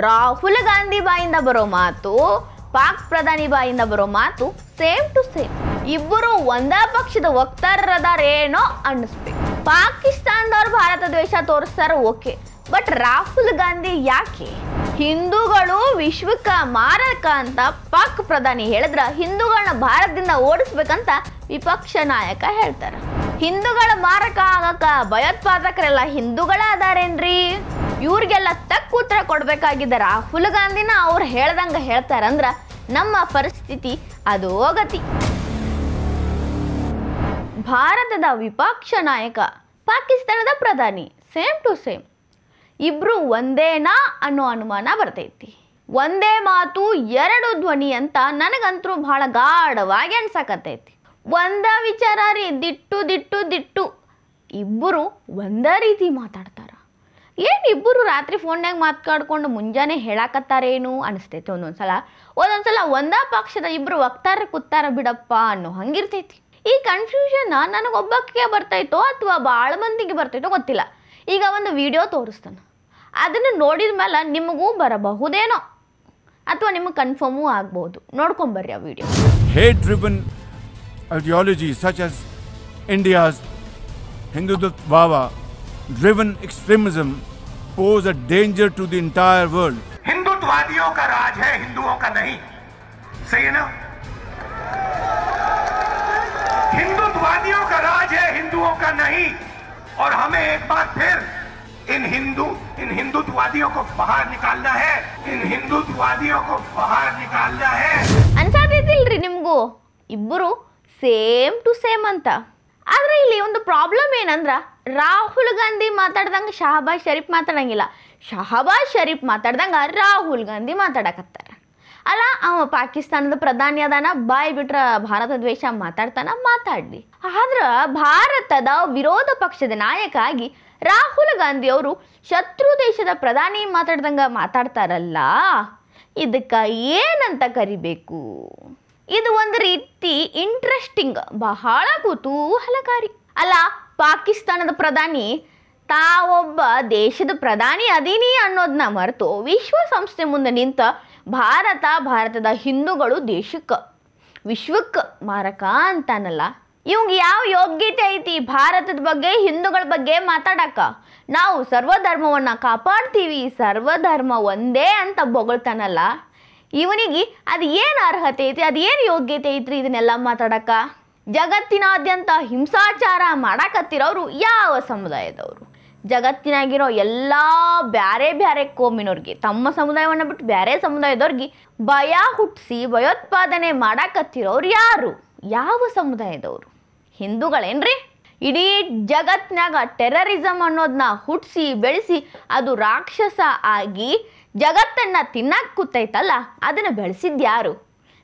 ರಾಹುಲ್ ಗಾಂಧಿ ಬಾಯಿಂದ ಬರೋ ಮಾತು, ಪಾಕ್ ಪ್ರಧಾನಿ ಬಾಯಿಂದ ಬರೋ ಮಾತು ಸೇಮ್ ಟು ಸೇಮ್. ಇಬ್ಬರು ಒಂದೇ ಪಕ್ಷದ ವಕ್ತಾರರದಾರೇನೋ ಅನ್ನಿಸ್ಬೇಕು. ಪಾಕಿಸ್ತಾನದವ್ರು ಭಾರತ ದ್ವೇಷ ತೋರಿಸ್ತಾರ, ಓಕೆ, ಬಟ್ ರಾಹುಲ್ ಗಾಂಧಿ ಯಾಕೆ ಹಿಂದೂಗಳು ವಿಶ್ವಕ್ಕ ಮಾರಕ ಅಂತ ಪಾಕ್ ಪ್ರಧಾನಿ ಹೇಳಿದ್ರ ಹಿಂದೂಗಳನ್ನ ಭಾರತದಿಂದ ಓಡಿಸ್ಬೇಕಂತ ವಿಪಕ್ಷ ನಾಯಕ ಹೇಳ್ತಾರ. ಹಿಂದೂಗಳ ಮಾರಕ ಆಗಕ ಭಯೋತ್ಪಾದಕರೆಲ್ಲ ಹಿಂದೂಗಳ ಅದಾರೇನ್ರಿ? ಇವ್ರಿಗೆಲ್ಲ ತಕ್ಕ ಉತ್ತರ ಕೊಡ್ಬೇಕಾಗಿದ್ದ ರಾಹುಲ್ ಗಾಂಧಿನ ಅವ್ರು ಹೇಳ್ದಂಗ ಹೇಳ್ತಾರಂದ್ರ ನಮ್ಮ ಪರಿಸ್ಥಿತಿ ಅದೋ ಗತಿ. ಭಾರತದ ವಿಪಕ್ಷ ನಾಯಕ, ಪಾಕಿಸ್ತಾನದ ಪ್ರಧಾನಿ, ಸೇಮ್ ಟು ಸೇಮ್. ಇಬ್ರು ಒಂದೇನಾ ಅನ್ನೋ ಅನುಮಾನ ಬರ್ತೈತಿ. ಒಂದೇ ಮಾತು ಎರಡು ಧ್ವನಿ ಅಂತ ನನಗಂತರೂ ಬಹಳ ಗಾಢವಾಗಿ ಅನ್ಸಕತ್ತೈತಿ. ಒಂದ ವಿಚಾರ ರೀ, ದಿಟ್ಟು ದಿಟ್ಟು ದಿಟ್ಟು ಇಬ್ಬರು ಒಂದೇ ರೀತಿ ಮಾತಾಡ್ತಾರ. ಏನು ಇಬ್ಬರು ರಾತ್ರಿ ಫೋನ್ಯಾಗ ಮಾತಾಡ್ಕೊಂಡು ಮುಂಜಾನೆ ಹೇಳಾಕತ್ತಾರೇನು ಅನಿಸ್ತೈತಿ. ಒಂದೊಂದ್ಸಲ ಒಂದೇ ಪಕ್ಷದ ಇಬ್ರು ವಕ್ತಾರ ಕೂತಾರ ಬಿಡಪ್ಪ ಅನ್ನೋ ಹಂಗಿರ್ತೈತಿ. ಈ ಕನ್ಫ್ಯೂಷನ್ ನನಗೊಬ್ಬಕ್ಕೆ ಬರ್ತೈತೋ ಅಥವಾ ಭಾಳ ಮಂದಿಗೆ ಬರ್ತೈತೋ ಗೊತ್ತಿಲ್ಲ. ಈಗ ಒಂದು ವಿಡಿಯೋ ತೋರಿಸ್ತಾನೆ, ಅದನ್ನು ನೋಡಿದ ಮೇಲೆ ನಿಮಗೂ ಬರಬಹುದೇನೋ ಅಥವಾ ನಿಮಗೆ ಕನ್ಫರ್ಮೂ ಆಗ್ಬೋದು. ನೋಡ್ಕೊಂಬರ್ರಿ ಆ video. Hate driven ideologies such as India's Hindutva driven extremism pose a danger to the entire world. हिंदुत्ववादियों का राज है, हिंदुओं का नहीं. सही है ना? हिंदुत्ववादियों का राज है, हिंदुओं का नहीं. और हमें एक बार फिर इन हिंदुत्ववादियों को बाहर निकालना है. इन हिंदुत्ववादियों को बाहर निकालना है. ಅನ್ಸಾದಿಲ್ರಿ ನಿಮಗೂ ಇಬ್ಬರು ಸೇಮ್ ಟು ಸೇಮ್ ಅಂತ? ಆದ್ರೆ ಇಲ್ಲಿ ಒಂದು ಪ್ರಾಬ್ಲಮ್ ಏನಂದ್ರ, ರಾಹುಲ್ ಗಾಂಧಿ ಮಾತಾಡ್ದಂಗ ಶಹಬಾಜ್ ಶರೀಫ್ ಮಾತಾಡಂಗಿಲ್ಲ, ಶಹಬಾಜ್ ಶರೀಫ್ ಮಾತಾಡ್ದಂಗ ರಾಹುಲ್ ಗಾಂಧಿ ಮಾತಾಡಕತ್ತಾರ. ಅಲ್ಲ, ಅವ ಪಾಕಿಸ್ತಾನದ ಪ್ರಧಾನಿ ಅದಾನ, ಬಾಯ್ ಬಿಟ್ರ ಭಾರತ ದ್ವೇಷ ಮಾತಾಡ್ತಾನ, ಮಾತಾಡ್ಲಿ. ಆದ್ರ ಭಾರತದ ವಿರೋಧ ಪಕ್ಷದ ನಾಯಕ ಆಗಿ ರಾಹುಲ್ ಗಾಂಧಿ ಅವರು ಶತ್ರು ದೇಶದ ಪ್ರಧಾನಿ ಮಾತಾಡ್ದಂಗ ಮಾತಾಡ್ತಾರಲ್ಲ, ಇದಕ್ಕ ಏನಂತ ಕರಿಬೇಕು? ಇದು ಒಂದು ರೀತಿ ಇಂಟ್ರೆಸ್ಟಿಂಗ್, ಬಹಳ ಕುತೂಹಲಕಾರಿ. ಅಲ್ಲ, ಪಾಕಿಸ್ತಾನದ ಪ್ರಧಾನಿ ತಾವೊಬ್ಬ ದೇಶದ ಪ್ರಧಾನಿ ಅದೀನಿ ಅನ್ನೋದನ್ನ ಮರೆತು ವಿಶ್ವಸಂಸ್ಥೆ ಮುಂದೆ ನಿಂತ ಭಾರತದ ಹಿಂದೂಗಳು ವಿಶ್ವಕ್ಕೆ ಮಾರಕ ಅಂತಾನಲ್ಲ. ಇವಂಗ ಯಾವ ಯೋಗ್ಯತೆ ಐತಿ ಭಾರತದ ಬಗ್ಗೆ, ಹಿಂದೂಗಳ ಬಗ್ಗೆ ಮಾತಾಡಕ? ನಾವು ಸರ್ವಧರ್ಮವನ್ನ ಕಾಪಾಡ್ತೀವಿ, ಸರ್ವಧರ್ಮ ಒಂದೇ ಅಂತ ಬೊಗಳ್ತಾನಲ್ಲ, ಇವನಿಗೆ ಅದು ಏನು ಅರ್ಹತೆ ಐತಿ, ಅದು ಏನು ಯೋಗ್ಯತೆ ಐತ್ರಿ ಇದನ್ನೆಲ್ಲ ಮಾತಾಡಕ? ಜಗತ್ತಿನಾದ್ಯಂತ ಹಿಂಸಾಚಾರ ಮಾಡಕತ್ತಿರೋರು ಯಾವ ಸಮುದಾಯದವರು? ಜಗತ್ತಿನಾಗಿರೋ ಎಲ್ಲ ಬ್ಯಾರೆ ಬ್ಯಾರೆ ಕೋಮಿನವ್ರಿಗೆ, ತಮ್ಮ ಸಮುದಾಯವನ್ನು ಬಿಟ್ಟು ಬ್ಯಾರೆ ಸಮುದಾಯದವ್ರಿಗೆ ಭಯ ಹುಟ್ಟಿಸಿ ಭಯೋತ್ಪಾದನೆ ಮಾಡಕತ್ತಿರೋರು ಯಾರು? ಯಾವ ಸಮುದಾಯದವರು? ಹಿಂದೂಗಳೇನ್ರಿ? ಇಡೀ ಜಗತ್ತಿನಾಗ ಟೆರರಿಸಮ್ ಅನ್ನೋದನ್ನ ಹುಟ್ಟಿಸಿ ಬೆಳೆಸಿ ಅದು ರಾಕ್ಷಸ ಆಗಿ ಜಗತ್ತನ್ನು ತಿನ್ನಕ್ಕೆ ಕೂತೈತಲ್ಲ, ಅದನ್ನು ಬೆಳೆಸಿದ್ಯಾರು?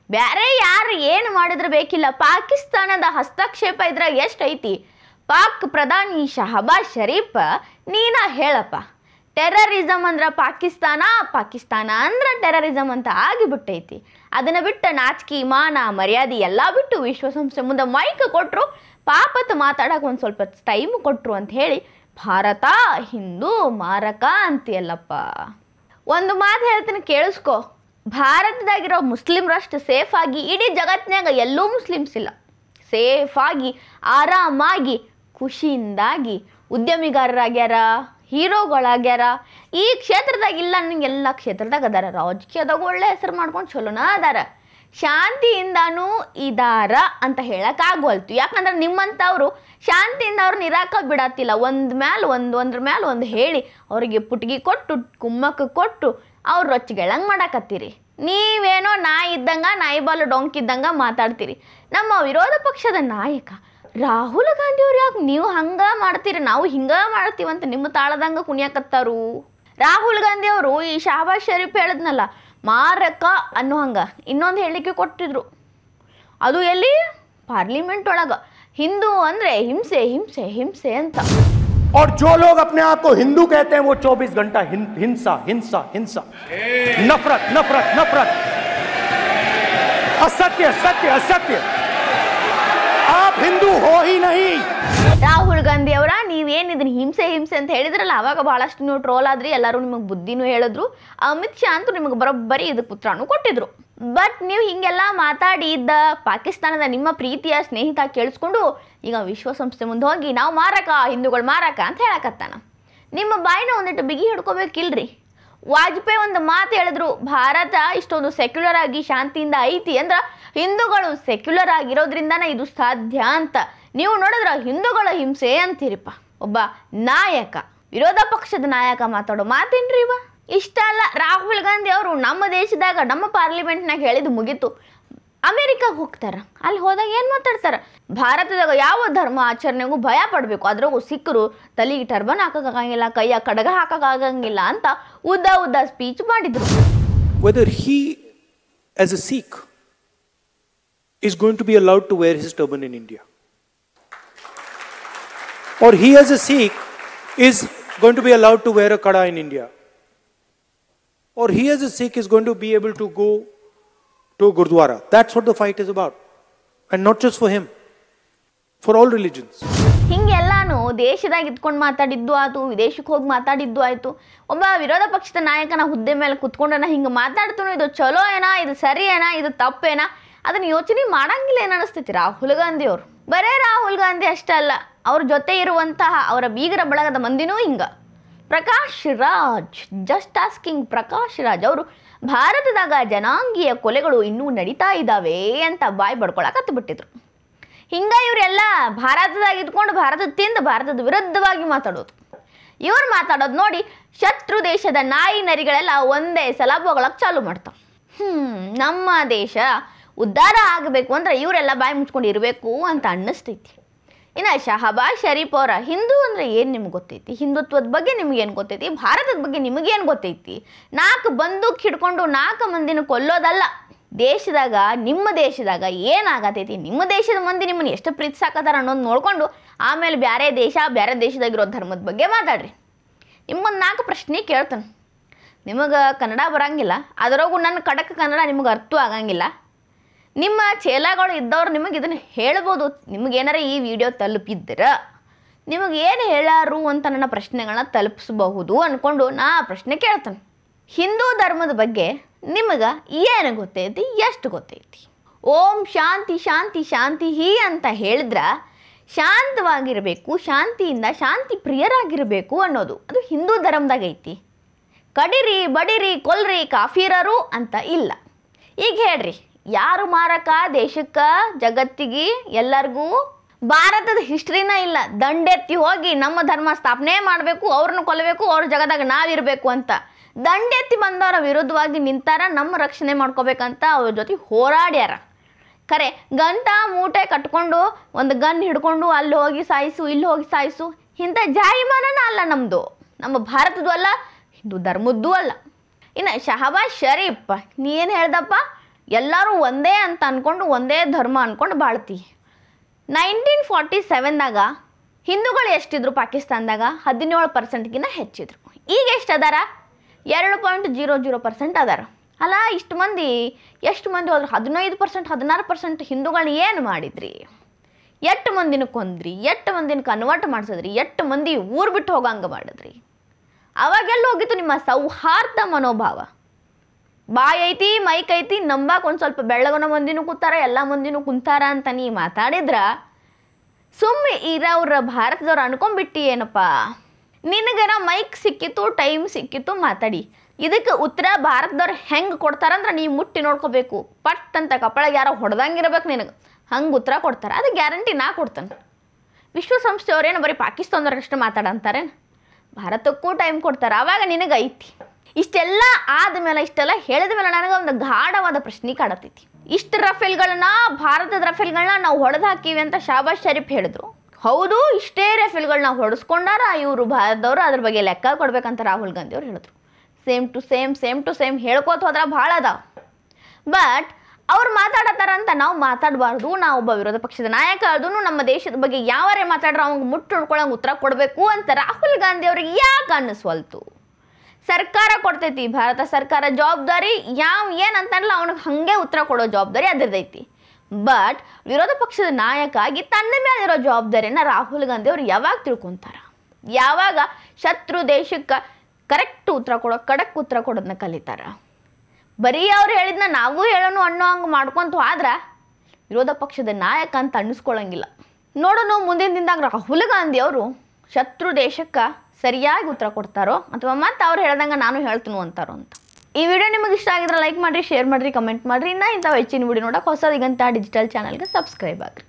ಬ್ಯಾರೆ ಯಾರು ಏನು ಮಾಡಿದ್ರೆ ಬೇಕಿಲ್ಲ. ಪಾಕಿಸ್ತಾನದ ಹಸ್ತಕ್ಷೇಪ ಇದ್ರಾಗ ಎಷ್ಟೈತಿ? ಪಾಕ್ ಪ್ರಧಾನಿ ಶಹಬಾಜ್ ಶರೀಫ್ ನೀನ ಹೇಳಪ್ಪ. ಟೆರರಿಸಮ್ ಅಂದ್ರೆ ಪಾಕಿಸ್ತಾನ ಅಂದ್ರೆ ಟೆರರಿಸಮ್ ಅಂತ ಆಗಿಬಿಟ್ಟೈತಿ. ಅದನ್ನು ಬಿಟ್ಟು ನಾಚಿಕೆ ಮಾನ ಮರ್ಯಾದೆ ಎಲ್ಲ ಬಿಟ್ಟು ವಿಶ್ವಸಂಸ್ಥೆ ಮುಂದೆ ಮೈಕ್ ಕೊಟ್ಟರು, ಪಾಪತ್ ಮಾತಾಡಕ್ಕೆ ಒಂದು ಸ್ವಲ್ಪ ಟೈಮ್ ಕೊಟ್ಟರು ಅಂತ ಹೇಳಿ ಭಾರತ ಹಿಂದೂ ಮಾರಕ ಅಂತೀಯಲ್ಲಪ್ಪ. ಒಂದು ಮಾತು ಹೇಳ್ತೀನಿ ಕೇಳಿಸ್ಕೊ, ಭಾರತದಾಗಿರೋ ಮುಸ್ಲಿಮ್ರಷ್ಟು ಸೇಫಾಗಿ ಇಡೀ ಜಗತ್ತಿನಾಗ ಎಲ್ಲೂ ಮುಸ್ಲಿಮ್ಸ್ ಇಲ್ಲ. ಸೇಫಾಗಿ ಆರಾಮಾಗಿ ಖುಷಿಯಿಂದಾಗಿ ಉದ್ಯಮಿಗಾರರಾಗ್ಯಾರ, ಹೀರೋಗಳಾಗ್ಯಾರ. ಈ ಕ್ಷೇತ್ರದಾಗ ಇಲ್ಲ ನಂಗೆ ಎಲ್ಲ ಕ್ಷೇತ್ರದಾಗ ಅದಾರ, ರಾಜಕೀಯದಾಗ ಒಳ್ಳೆ ಹೆಸರು ಮಾಡ್ಕೊಂಡು ಚಲೋನ ಅದಾರ, ಶಾಂತಿಯಿಂದನೂ ಇದಾರ ಅಂತ ಹೇಳಕ್ಕಾಗ್ವಲ್ತು. ಯಾಕಂದ್ರೆ ನಿಮ್ಮಂಥವ್ರು ಶಾಂತಿಯಿಂದ ಅವ್ರನ್ನ ಇರಾಕ ಬಿಡತ್ತಿಲ್ಲ. ಒಂದ್ರ ಮೇಲೆ ಒಂದು ಹೇಳಿ ಅವ್ರಿಗೆ ಪುಟ್ಗಿ ಕೊಟ್ಟು ಕುಮ್ಮಕ್ಕೆ ಕೊಟ್ಟು ಅವ್ರು ರೊಚ್ಚಿಗೆಳಂಗೆ ಮಾಡಾಕತ್ತೀರಿ. ನೀವೇನೋ ನಾಯಿ ಇದ್ದಂಗೆ, ನಾಯಿ ಬಾಲು ಡೊಂಕಿದ್ದಂಗೆ ಮಾತಾಡ್ತೀರಿ. ನಮ್ಮ ವಿರೋಧ ಪಕ್ಷದ ನಾಯಕ ರಾಹುಲ್ ಗಾಂಧಿ ಅವ್ರು ಯಾಕೆ ನೀವು ಹಂಗೆ ಮಾಡ್ತೀರಿ, ನಾವು ಹಿಂಗೆ ಮಾಡ್ತೀವಂತ ನಿಮ್ಮ ತಾಳದಂಗೆ ಕುಣಿಯಾಕತ್ತಾರು? ರಾಹುಲ್ ಗಾಂಧಿ ಅವರು ಈ ಶಹಬಾಜ್ ಶರೀಫ್ ಹೇಳಿದ್ನಲ್ಲ ಮಾರಕ ಅನ್ನೋ ಹಂಗೆ ಇನ್ನೊಂದು ಹೇಳಿಕೆ ಕೊಟ್ಟಿದ್ರು. ಅದು ಎಲ್ಲಿ? ಪಾರ್ಲಿಮೆಂಟ್ ಒಳಗೆ. ಹಿಂದೂ ಅಂದರೆ ಹಿಂಸೆ ಹಿಂಸೆ ಹಿಂಸೆ ಅಂತ. और जो लोग अपने आप को हिंदू कहते हैं वो 24 घंटा हिंसा हिंसा हिंसा, नफरत नफरत नफरत, असत्य सत्य असत्य. आप हिंदू हो ही नहीं. ರಾಹುಲ್ ಗಾಂಧಿ ಅವರ ನೀ ನೀವೇನು ಇದನ್ನು ಹಿಂಸೆ ಅಂತ ಹೇಳಿದ್ರಲ್ಲ, ಆವಾಗ ಭಾಳಷ್ಟು ನೀವು ಟ್ರೋಲ್ ಆದ್ರಿ, ಎಲ್ಲರೂ ನಿಮಗೆ ಬುದ್ಧಿನೂ ಹೇಳಿದ್ರು. ಅಮಿತ್ ಶಾ ಅಂತೂ ನಿಮಗೆ ಬರೋಬ್ಬರಿ ಇದಕ್ಕೆ ಉತ್ತರನೂ ಕೊಟ್ಟಿದ್ರು. ಬಟ್ ನೀವು ಹೀಗೆಲ್ಲ ಮಾತಾಡಿದ್ದ ಪಾಕಿಸ್ತಾನದ ನಿಮ್ಮ ಪ್ರೀತಿಯ ಸ್ನೇಹಿತ ಕೇಳಿಸ್ಕೊಂಡು ಈಗ ವಿಶ್ವಸಂಸ್ಥೆ ಮುಂದೆ ಹೋಗಿ ನಾವು ಮಾರಕ, ಹಿಂದೂಗಳು ಮಾರಕ ಅಂತ ಹೇಳಕತ್ತಾನ. ನಿಮ್ಮ ಬಾಯಿನ ಒಂದಿಟ್ಟು ಬಿಗಿ ಹಿಡ್ಕೋಬೇಕಿಲ್ರಿ. ವಾಜಪೇಯಿ ಒಂದು ಮಾತು ಹೇಳಿದ್ರು, ಭಾರತ ಇಷ್ಟೊಂದು ಸೆಕ್ಯುಲರ್ ಆಗಿ ಶಾಂತಿಯಿಂದ ಐತಿ ಅಂದ್ರೆ ಹಿಂದೂಗಳು ಸೆಕ್ಯುಲರ್ ಆಗಿರೋದ್ರಿಂದನೇ ಇದು ಸಾಧ್ಯ ಅಂತ. ನೀವು ನೋಡಿದ್ರ ಹಿಂದೂಗಳ ಹಿಂಸೆ ಅಂತೀರಿಪ್ಪ. ಒಬ್ಬ ನಾಯಕ, ವಿರೋಧ ಪಕ್ಷದ ನಾಯಕ ಮಾತಾಡೋ ಮಾತೇನ್ರಿ ಇವ? ಇಷ್ಟ ಅಲ್ಲ, ರಾಹುಲ್ ಗಾಂಧಿ ಅವರು ನಮ್ಮ ದೇಶದಾಗ ನಮ್ಮ ಪಾರ್ಲಿಮೆಂಟ್ನಾಗ ಹೇಳಿದ್ದು ಮುಗೀತು, ಅಮೇರಿಕಾಗೆ ಹೋಗ್ತಾರ. ಅಲ್ಲಿ ಹೋದಾಗ ಏನು ಮಾತಾಡ್ತಾರ? ಭಾರತದಾಗ ಯಾವ ಧರ್ಮ ಆಚರಣೆಗೂ ಭಯ ಪಡಬೇಕು, ಅದ್ರಾಗೂ ಸಿಕ್ಕರು ತಲೆಗೆ ಟರ್ಬನ್ ಹಾಕೋಕ್ಕಾಗಂಗಿಲ್ಲ, ಕೈಯ ಕಡಗ ಹಾಕೋಕ್ಕಾಗಂಗಿಲ್ಲ ಅಂತ ಉದ್ದ ಸ್ಪೀಚ್ ಮಾಡಿದ್ರು. Whether he as a Sikh is going to be allowed to wear his turban in India, or he as a Sikh is going to be allowed to wear a kada in India, or he as a Sikh is going to be able to go to a Gurdwara. That's what the fight is about. And not just for him, for all religions. ಹಿಂಗೆಲ್ಲಾನು ದೇಶದಾಗ ಇದ್ಕೊಂಡು ಮಾತಾಡಿದ್ದು ಆಯ್ತು, ವಿದೇಶಕ್ಕೆ ಹೋಗಿ ಮಾತಾಡಿದ್ದು ಆಯಿತು. ಒಬ್ಬ ವಿರೋಧ ಪಕ್ಷದ ನಾಯಕನ ಹುದ್ದೆ ಮೇಲೆ ಕುತ್ಕೊಂಡನ ಹಿಂಗೆ ಮಾತಾಡ್ತಾನೋ, ಇದು ಚಲೋ ಏನಾ, ಇದು ಸರಿ ಏನಾ, ಇದು ತಪ್ಪೇನಾ, ಅದನ್ನು ಯೋಚನೆ ಮಾಡಂಗಿಲ್ಲ. ಏನು ಅನಿಸ್ತೈತಿ ರಾಹುಲ್ ಗಾಂಧಿ ಅವರು? ಬರೇ ರಾಹುಲ್ ಗಾಂಧಿ ಅಷ್ಟೇ ಅಲ್ಲ, ಅವ್ರ ಜೊತೆ ಇರುವಂತಹ ಅವರ ಬೀಗರ ಬಳಗದ ಮಂದಿನೂ ಹಿಂಗ. ಪ್ರಕಾಶ್ ರಾಜ್, ಜಸ್ಟ್ ಆಸ್ಕಿಂಗ್ ಪ್ರಕಾಶ್ ರಾಜ್ ಅವರು ಭಾರತದಾಗ ಜನಾಂಗೀಯ ಕೊಲೆಗಳು ಇನ್ನೂ ನಡೀತಾ ಇದ್ದಾವೆ ಅಂತ ಬಾಯಿ ಬಡ್ಕೊಳಕತ್ತು ಬಿಟ್ಟಿದ್ರು. ಹಿಂಗ ಇವರೆಲ್ಲ ಭಾರತದಾಗ ಇದ್ಕೊಂಡು ಭಾರತದ ತಿಂದು ಭಾರತದ ವಿರುದ್ಧವಾಗಿ ಮಾತಾಡೋದು. ಇವ್ರು ಮಾತಾಡೋದು ನೋಡಿ ಶತ್ರು ದೇಶದ ನಾಯಿ ನರಿಗಳೆಲ್ಲ ಒಂದೇ ಸಲ ಬೊಗಳಕ್ಕೆ ಚಾಲು ಮಾಡ್ತಾವೆ. ನಮ್ಮ ದೇಶ ಉದ್ಧಾರ ಆಗಬೇಕು ಅಂದ್ರೆ ಇವರೆಲ್ಲ ಬಾಯಿ ಮುಚ್ಕೊಂಡು ಇರಬೇಕು ಅಂತ ಅನ್ನಿಸ್ತೈತಿ. ಇನ್ನು ಶಹಬಾಜ್ ಶರೀಫ್ ಅವರ ಹಿಂದೂ ಅಂದರೆ ಏನು ನಿಮ್ಗೆ ಗೊತ್ತೈತಿ? ಹಿಂದುತ್ವದ ಬಗ್ಗೆ ನಿಮಗೇನು ಗೊತ್ತೈತಿ? ಭಾರತದ ಬಗ್ಗೆ ನಿಮಗೇನು ಗೊತ್ತೈತಿ? 4 ಬಂದೂಕ್ ಹಿಡ್ಕೊಂಡು 4 ಮಂದಿನ ಕೊಲ್ಲೋದಲ್ಲ. ದೇಶದಾಗ ನಿಮ್ಮ ದೇಶದಾಗ ಏನಾಗತೈತಿ, ನಿಮ್ಮ ದೇಶದ ಮಂದಿ ನಿಮ್ಮನ್ನು ಎಷ್ಟು ಪ್ರೀತಿಸಾಕತ್ತಾರ ಅನ್ನೋದು ನೋಡಿಕೊಂಡು ಆಮೇಲೆ ಬೇರೆ ದೇಶದಾಗಿರೋ ಧರ್ಮದ ಬಗ್ಗೆ ಮಾತಾಡ್ರಿ. ನಿಮ್ಗೊಂದು 4 ಪ್ರಶ್ನೆ ಕೇಳ್ತಾನೆ. ನಿಮಗೆ ಕನ್ನಡ ಬರೋಂಗಿಲ್ಲ, ಅದರಾಗೂ ನನ್ನ ಖಡಕ್ ಕನ್ನಡ ನಿಮಗೆ ಅರ್ಥ ಆಗಂಗಿಲ್ಲ. ನಿಮ್ಮ ಚೇಲಾಗಳು ಇದ್ದವ್ರು ನಿಮಗೆ ಇದನ್ನು ಹೇಳ್ಬೋದು. ನಿಮಗೇನಾರ ಈ ವಿಡಿಯೋ ತಲುಪಿದ್ರೆ ನಿಮಗೆ ಏನು ಹೇಳಾರು ಅಂತ ನನ್ನ ಪ್ರಶ್ನೆಗಳನ್ನ ತಲುಪಿಸಬಹುದು ಅಂದ್ಕೊಂಡು ನಾ ಪ್ರಶ್ನೆ ಕೇಳ್ತಾನೆ. ಹಿಂದೂ ಧರ್ಮದ ಬಗ್ಗೆ ನಿಮಗೆ ಏನು ಗೊತ್ತೈತಿ, ಎಷ್ಟು ಗೊತ್ತೈತಿ? ಓಂ ಶಾಂತಿ ಶಾಂತಿ ಶಾಂತಿ ಅಂತ ಹೇಳಿದ್ರೆ ಶಾಂತವಾಗಿರಬೇಕು, ಶಾಂತಿಯಿಂದ ಶಾಂತಿ ಪ್ರಿಯರಾಗಿರಬೇಕು ಅನ್ನೋದು ಅದು ಹಿಂದೂ ಧರ್ಮದಾಗ ಐತಿ. ಕಡಿರಿ ಬಡಿರಿ ಕೊಲ್ರಿ ಕಾಫಿರರು ಅಂತ ಇಲ್ಲ. ಈಗ ಹೇಳ್ರಿ, ಯಾರು ಮಾರಕ ದೇಶಕ್ಕೆ, ಜಗತ್ತಿಗೆ, ಎಲ್ಲರಿಗೂ? ಭಾರತದ ಹಿಸ್ಟ್ರಿನ ಇಲ್ಲ. ದಂಡೆತ್ತಿ ಹೋಗಿ ನಮ್ಮ ಧರ್ಮ ಸ್ಥಾಪನೆ ಮಾಡಬೇಕು, ಅವ್ರನ್ನ ಕೊಲ್ಲಬೇಕು, ಅವ್ರ ಜಗದಾಗ ನಾವಿರಬೇಕು ಅಂತ ದಂಡೆತ್ತಿ ಬಂದವರ ವಿರುದ್ಧವಾಗಿ ನಿಂತಾರ. ನಮ್ಮ ರಕ್ಷಣೆ ಮಾಡ್ಕೋಬೇಕಂತ ಅವ್ರ ಜೊತೆ ಹೋರಾಡ್ಯಾರ. ಖರೆ ಗಂಟ ಮೂಟೆ ಕಟ್ಕೊಂಡು ಒಂದು ಗನ್ ಹಿಡ್ಕೊಂಡು ಅಲ್ಲಿ ಹೋಗಿ ಸಾಯಿಸು, ಇಲ್ಲಿ ಹೋಗಿ ಸಾಯಿಸು, ಇಂಥ ಜಾಯಿಮಾನನ ಅಲ್ಲ ನಮ್ಮದು. ನಮ್ಮ ಭಾರತದ್ದು ಅಲ್ಲ, ಹಿಂದೂ ಧರ್ಮದ್ದು ಅಲ್ಲ. ಇನ್ನು ಶಹಬಾಜ್ ಶರೀಫ್, ನೀ ಏನು ಹೇಳ್ದಪ್ಪ? ಎಲ್ಲರೂ ಒಂದೇ ಅಂತ ಅಂದ್ಕೊಂಡು ಒಂದೇ ಧರ್ಮ ಅಂದ್ಕೊಂಡು ಬಾಳ್ತಿ. 1947ದಾಗ ಹಿಂದೂಗಳು ಎಷ್ಟಿದ್ರು ಪಾಕಿಸ್ತಾನದಾಗ? 17%ಗಿಂತ ಹೆಚ್ಚಿದ್ರು. ಈಗ ಎಷ್ಟು ಅದಾರ? 2.00% ಅದಾರ. ಅಲ್ಲ, ಎಷ್ಟು ಮಂದಿ ಹೋದ್ರು? 15%, 16% ಹಿಂದೂಗಳನ್ನ ಏನು ಮಾಡಿದ್ರಿ? 8 ಮಂದಿನ ಕೊಂದ್ರಿ, 8 ಮಂದಿನ ಕನ್ವರ್ಟ್ ಮಾಡಿಸಿದ್ರಿ, 8 ಮಂದಿ ಊರು ಬಿಟ್ಟು ಹೋಗಂಗೆ ಮಾಡಿದ್ರಿ. ಅವಾಗೆಲ್ಲ ಹೋಗಿತ್ತು ನಿಮ್ಮ ಸೌಹಾರ್ದ ಮನೋಭಾವ? ಬಾಯ್ ಐತಿ, ಮೈಕ್ ಐತಿ, ನಂಬಾಕ ಒಂದು ಸ್ವಲ್ಪ ಬೆಳ್ಳಗನ ಮಂದಿನೂ ಕೂತಾರ, ಎಲ್ಲ ಮಂದಿನೂ ಕುಂತಾರ ಅಂತ ನೀ ಮಾತಾಡಿದ್ರ ಸುಮ್ಮನೆ ಇರೋರ ಭಾರತದವ್ರು ಅನ್ಕೊಂಡ್ಬಿಟ್ಟು ಏನಪ್ಪ? ನಿನಗೇನೋ ಮೈಕ್ ಸಿಕ್ಕಿತ್ತು, ಟೈಮ್ ಸಿಕ್ಕಿತ್ತು, ಮಾತಾಡಿ. ಇದಕ್ಕೆ ಉತ್ತರ ಭಾರತದವ್ರು ಹೆಂಗೆ ಕೊಡ್ತಾರಂದ್ರೆ ನೀವು ಮುಟ್ಟಿ ನೋಡ್ಕೋಬೇಕು. ಪಟ್ ಅಂತ ಕಪ್ಪಳಗೆ ಯಾರೋ ಹೊಡೆದಂಗಿರ್ಬೇಕು ನಿನಗೆ, ಹಂಗೆ ಉತ್ತರ ಕೊಡ್ತಾರೆ. ಅದು ಗ್ಯಾರಂಟಿ ನಾ ಕೊಡ್ತಾನೆ. ವಿಶ್ವಸಂಸ್ಥೆಯವ್ರೇನು ಬರೀ ಪಾಕಿಸ್ತಾನದವ್ರಷ್ಟೇ ಮಾತಾಡಂತಾರೆ? ಭಾರತಕ್ಕೂ ಟೈಮ್ ಕೊಡ್ತಾರೆ. ಆವಾಗ ನಿನಗೆ ಐತಿ. ಇಷ್ಟೆಲ್ಲ ಆದಮೇಲೆ, ಇಷ್ಟೆಲ್ಲ ಹೇಳಿದ ಮೇಲೆ ನನಗೆ ಒಂದು ಗಾಢವಾದ ಪ್ರಶ್ನೆ ಕಾಡತೈತಿ. ಇಷ್ಟು ರಫೇಲ್ಗಳನ್ನ, ಭಾರತದ ರಫೇಲ್ಗಳನ್ನ ನಾವು ಹೊಡೆದು ಹಾಕಿವಿ ಅಂತ ಶಹಬಾಜ್ ಶರೀಫ್ ಹೇಳಿದ್ರು. ಹೌದು, ಇಷ್ಟೇ ರಫೇಲ್ಗಳನ್ನ ಹೊಡೆಸ್ಕೊಂಡಾರ ಇವರು ಭಾರತದವರು, ಅದ್ರ ಬಗ್ಗೆ ಲೆಕ್ಕ ಕೊಡ್ಬೇಕಂತ ರಾಹುಲ್ ಗಾಂಧಿ ಅವ್ರು ಹೇಳಿದ್ರು. ಸೇಮ್ ಟು ಸೇಮ್ ಹೇಳ್ಕೋತ ಹೋದ್ರೆ ಭಾಳ ಅದಾವ. ಬಟ್ ಅವ್ರು ಮಾತಾಡತ್ತಾರ ಅಂತ ನಾವು ಮಾತಾಡಬಾರ್ದು. ನಾವು ಒಬ್ಬ ವಿರೋಧ ಪಕ್ಷದ ನಾಯಕ, ಅದನ್ನು ನಮ್ಮ ದೇಶದ ಬಗ್ಗೆ ಯಾವರೇ ಮಾತಾಡ್ರೆ ಅವಂಗೆ ಮುಟ್ಟು ನೋಡ್ಕೊಳ್ಳೋಂಗೆ ಉತ್ತರ ಕೊಡಬೇಕು ಅಂತ ರಾಹುಲ್ ಗಾಂಧಿ ಅವ್ರಿಗೆ ಯಾಕೆ ಅನ್ನಿಸ್ವಲ್ತು? ಸರ್ಕಾರ ಕೊಡ್ತೈತಿ, ಭಾರತ ಸರ್ಕಾರ ಜವಾಬ್ದಾರಿ ಏನಂತಾನಲ್ಲ ಅವನಿಗೆ ಹಾಗೆ ಉತ್ತರ ಕೊಡೋ ಜವಾಬ್ದಾರಿ ಅದ್ರದೈತಿ. ಬಟ್ ವಿರೋಧ ಪಕ್ಷದ ನಾಯಕ ಆಗಿ ತನ್ನ ಮೇಲಿರೋ ಜವಾಬ್ದಾರಿಯನ್ನು ರಾಹುಲ್ ಗಾಂಧಿ ಅವ್ರು ಯಾವಾಗ ತಿಳ್ಕೊತಾರ? ಯಾವಾಗ ಶತ್ರು ದೇಶಕ್ಕೆ ಕರೆಕ್ಟ್ ಉತ್ತರ ಕೊಡೋ ಖಡಕ್ ಉತ್ತರ ಕೊಡೋದನ್ನ ಕಲಿತಾರ. ಬರೀ ಅವ್ರು ಹೇಳಿದ್ನ ನಾವು ಹೇಳೋಣ ಅನ್ನೋ ಹಂಗೆ ಮಾಡ್ಕೊಂತ ಆದ್ರೆ ವಿರೋಧ ಪಕ್ಷದ ನಾಯಕ ಅಂತ ಅನ್ನಿಸ್ಕೊಳ್ಳಂಗಿಲ್ಲ. ನೋಡೋಣ ಮುಂದಿನ ದಿನದಾಗ ರಾಹುಲ್ ಗಾಂಧಿ ಅವರು ಶತ್ರು ದೇಶಕ್ಕೆ ಸರಿಯಾಗಿ ಉತ್ತರ ಕೊಡ್ತಾರೋ ಅಥವಾ ಮತ್ತೆ ಅವ್ರು ಹೇಳ್ದಂಗೆ ನಾನು ಹೇಳ್ತೀನಿ ಅಂತಾರೋ ಅಂತ. ಈ ವಿಡಿಯೋ ನಿಮಗೆ ಇಷ್ಟ ಆಗಿದ್ರೆ ಲೈಕ್ ಮಾಡಿರಿ, ಶೇರ್ ಮಾಡಿರಿ, ಕಮೆಂಟ್ ಮಾಡಿರಿ. ಇಂಥವು ಹೆಚ್ಚಿನ ವಿಡಿಯೋ ನೋಡೋಕೆ ಹೊಸದಿಗಂತ ಡಿಜಿಟಲ್ ಚಾನಲ್ಗೆ ಸಬ್ಸ್ಕ್ರೈಬ್ ಆಗಿರಿ.